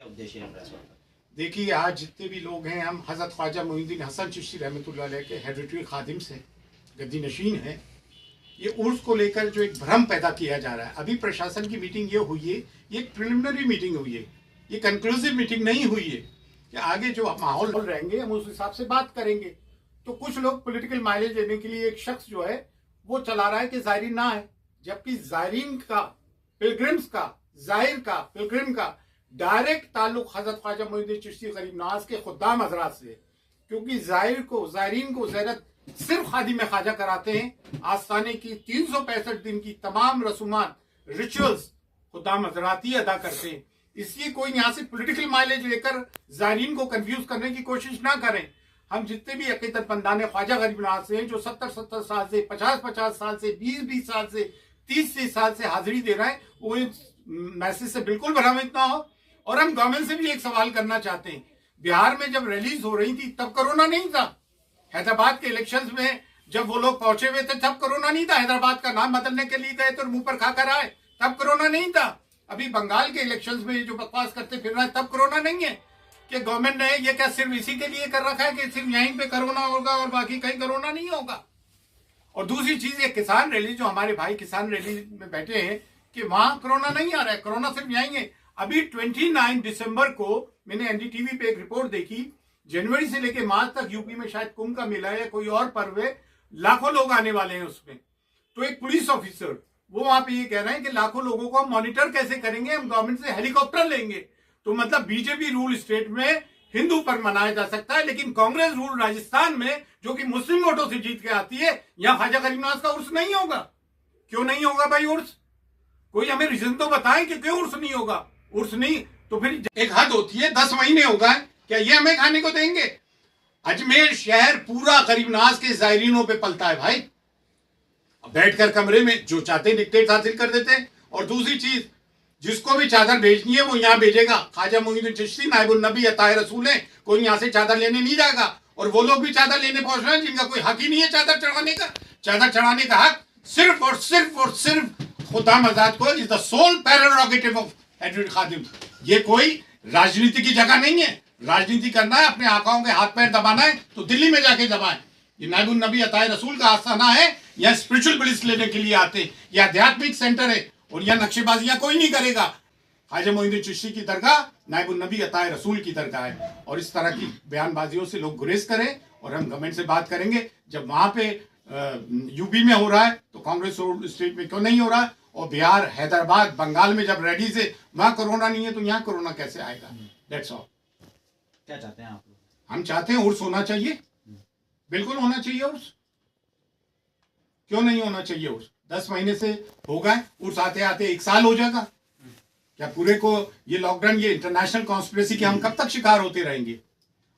उद्देश्य है प्रेस वार्ता? देखिए, आज जितने भी लोग हैं, हम हज़रत ख्वाजा मोइनुद्दीन हसन चिश्ती रहमतुल्लाह अलैह के हेरिटरी खादिम से गद्दी नशीन है। ये उर्स को लेकर जो एक भ्रम पैदा किया जा रहा है, अभी प्रशासन की मीटिंग ये हुई है, ये एक प्रिलिमिनरी मीटिंग हुई है, ये कंक्लूसिव मीटिंग नहीं हुई है कि आगे जो माहौल रहेंगे हम उस हिसाब से बात करेंगे। तो कुछ लोग पॉलिटिकल माइलेज लेने के लिए एक शख्स जो है वो चला रहा है कि ज़ायरीन ना है, जबकि ज़ायरीन का, पिलग्रिम्स का, ज़ाहिर का, पिलग्रिम का डायरेक्ट ताल्लुक हज़रत ख्वाजा मोइनुद्दीन चिश्ती गरीब नवाज के खुद्दाम हजरात से, क्योंकि ज़ायरीन को ज़ियारत सिर्फ खादिम ख्वाजा कराते हैं। आस्थाने की 365 दिन की तमाम रसूमात, रिचुअल्स खुद्दाम हजरात ही अदा करते हैं। इसलिए कोई यहाँ से पॉलिटिकल माइलेज लेकर ज़ायरीन को कंफ्यूज करने की कोशिश ना करें। हम जितने भी अकीदतमंदान ख्वाजा गरीब नवाज से हैं, जो 70 साल से, 50 साल से, 20 साल से, 30 साल से हाजिरी दे रहे हैं, वो इस मैसेज से बिल्कुल भ्रमित ना हो। और हम गवर्नमेंट से भी एक सवाल करना चाहते हैं, बिहार में जब रैलीज हो रही थी तब कोरोना नहीं था। हैदराबाद के इलेक्शंस में जब वो लोग पहुंचे हुए थे तब कोरोना नहीं था। हैदराबाद का नाम बदलने के लिए गए तो मुंह पर खाकर आए, तब कोरोना नहीं था। अभी बंगाल के इलेक्शंस में जो बकवास करते फिर रहे तब कोरोना नहीं है। कि गवर्नमेंट ने ये क्या सिर्फ इसी के लिए कर रखा है कि सिर्फ यहीं पे कोरोना होगा और बाकी कहीं कोरोना नहीं होगा। और दूसरी चीज, ये किसान रैली, जो हमारे भाई किसान रैली में बैठे हैं, कि वहां कोरोना नहीं आ रहा है, कोरोना सिर्फ यहीं है। अभी 29 दिसंबर को मैंने एनडीटीवी पे एक रिपोर्ट देखी, जनवरी से लेकर मार्च तक यूपी में शायद कुंभ का मेला या कोई और पर्व है, लाखों लोग आने वाले हैं उसमें। तो एक पुलिस ऑफिसर वो वहां पे ये कह रहे हैं कि लाखों लोगों को हम मॉनिटर कैसे करेंगे, हम गवर्नमेंट से हेलीकॉप्टर लेंगे। तो मतलब बीजेपी रूल स्टेट में हिंदू पर मनाया जा सकता है, लेकिन कांग्रेस रूल राजस्थान में, जो कि मुस्लिम वोटों से जीत के आती है, यहां ख्वाजा गरीब नवाज का उर्स नहीं होगा। क्यों नहीं होगा भाई उर्स? कोई हमें रीजन तो बताएं कि क्यों उर्स नहीं होगा। उर्स नहीं तो फिर एक हद होती है, 10 महीने होगा, क्या ये हमें खाने को देंगे? अजमेर शहर पूरा गरीब नवाज के ज़ायरीनों पे पलता है भाई। बैठकर कमरे में जो चाहते हैं डिक्टेट हासिल कर देते हैं। और दूसरी चीज, जिसको भी चादर भेजनी है वो यहाँ भेजेगा। ख्वाजा मोइनुद्दीन चिश्ती नाइबुन नबी अताए रसूल है, कोई यहाँ से चादर लेने नहीं जाएगा। और वो लोग भी चादर लेने पहुंच रहे हैं जिनका कोई हक ही नहीं है चादर चढ़ाने का। चादर चढ़ाने का हक सिर्फ और सिर्फ और सिर्फ खुद्दाम आजाद को, is the sole prerogative of hereditary खादिम। ये कोई राजनीति की जगह नहीं है। राजनीति करना है, अपने आकाओं के हाथ पैर दबाना है तो दिल्ली में जाके दबाएं। ये नाइबुन नबी अताए रसूल का आस्थाना है, यह स्पिरिचुअल ब्लिस लेने के लिए आते हैं, यह आध्यात्मिक सेंटर है और यह नक्शेबाजियां कोई नहीं करेगा। ख्वाजा मोइनुद्दीन चिश्ती की दरगाह नाइबुन नबी अताए रसूल की दरगाह है। और इस तरह की बयानबाजियों से लोग गुरेज करें और हम गवर्नमेंट से बात करेंगे। जब वहां पे यूपी में हो रहा है तो कांग्रेस स्टेट में क्यों नहीं हो रहा है? और बिहार, हैदराबाद, बंगाल में जब रेडी से वहां कोरोना नहीं है तो यहाँ कोरोना कैसे आएगा? That's all. क्या चाहते हैं आप लोग? हम चाहते हैं उर्स होना चाहिए, बिल्कुल होना चाहिए उर्स। क्यों नहीं होना चाहिए उर्स? 10 महीने से होगा, उर्स आते आते 1 साल हो जाएगा। क्या पूरे को ये लॉकडाउन, ये इंटरनेशनल कॉन्स्पिरेसी के हम कब तक शिकार होते रहेंगे?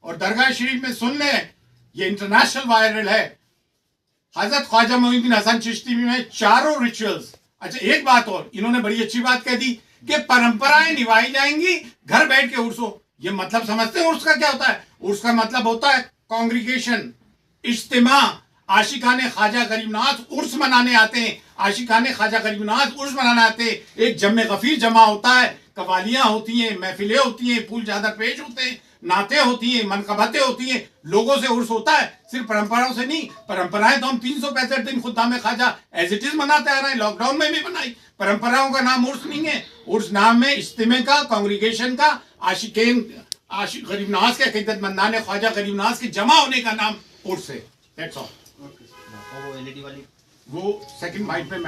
और दरगाह शरीफ में सुन लें, ये इंटरनेशनल वायरल है, हजरत ख्वाजा मोइनुद्दीन हसन चिश्ती में 4 रिचुअल्स। अच्छा, एक बात और, इन्होंने बड़ी अच्छी बात कह दी कि परंपराएं निभाई जाएंगी, घर बैठ के उर्स हो। ये मतलब समझते हैं उर्स का क्या होता है? उर्स का मतलब होता है कांग्रीगेशन, इज्तिमा। आशिकाने ख्वाजा गरीब नवाज उर्स मनाने आते हैं, आशिकाने ख्वाजा गरीब नवाज उर्स मनाने आते हैं। एक जम्मे गफीर जमा होता है, कवालियां होती हैं, महफिलें होती हैं, फूल चादर पेश होते हैं, नाते होती हैं, मनकबतें होती हैं, लोगों से उर्स होता है, सिर्फ परंपराओं से नहीं। परंपराएं तो हम 365 दिन खुद्दाम ख्वाजा एज इट इज मनाते आ रहे हैं, लॉकडाउन में भी बनाई। परंपराओं का नाम उर्स नहीं है। उर्स नाम है इज्तिमे का, कांग्रीगेशन का, आशिक गरीब नवाज के अकीदतमंदान ख्वाजा गरीब नवाज के जमा होने का नाम उर्स है। That's all. वो एलईडी वाली, वो सेकंड माइक पे